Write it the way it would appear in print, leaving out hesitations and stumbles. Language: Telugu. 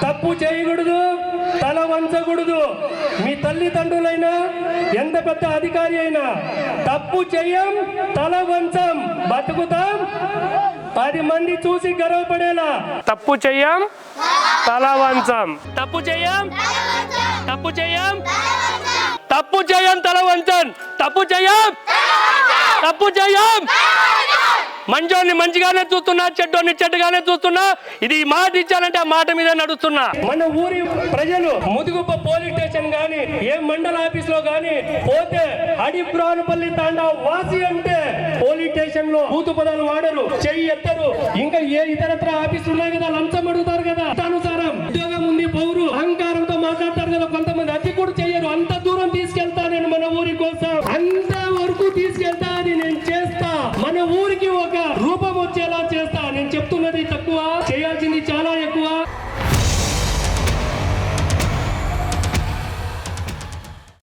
తప్పు చేయకూడదు, తల వంచకూడదు. మీ తల్లిదండ్రులైనా ఎంత పెద్ద అధికారి అయినా తప్పు చెయ్యం, తల వంచం, బతుకుతాం 10 మంది చూసి గర్వపడేలా. తప్పు చెయ్యం, తల వంచం. తప్పు చెయ్యం, తప్పు చెయ్యం, తప్పు చెయ్యం, తల వంచం. తప్పు చెయ్యం, తప్పు చెయ్యం. మంచోని మంచిగానే చూస్తున్నా, చెడ్డోని చెడ్డగానే చూస్తున్నా. ఇది మాట ఇచ్చానంటే ఆ మాట మీద నడుస్తున్నా. మన ఊరి ప్రజలు ముదుగుప్ప పోలీస్ స్టేషన్ గాని, ఏ మండల ఆఫీస్ లో గాని పోతే అడిప్రానుపల్లి తాండా వాసి అంటే పోలీస్ స్టేషన్ లో బూతు పదాలు వాడరు, చెయ్యి ఎత్తరు. ఇంకా ఏ ఇతరత్ర ఆఫీసులు ఉన్నాయి కదా, లంచం అడుగుతారు కదా, అనుసారం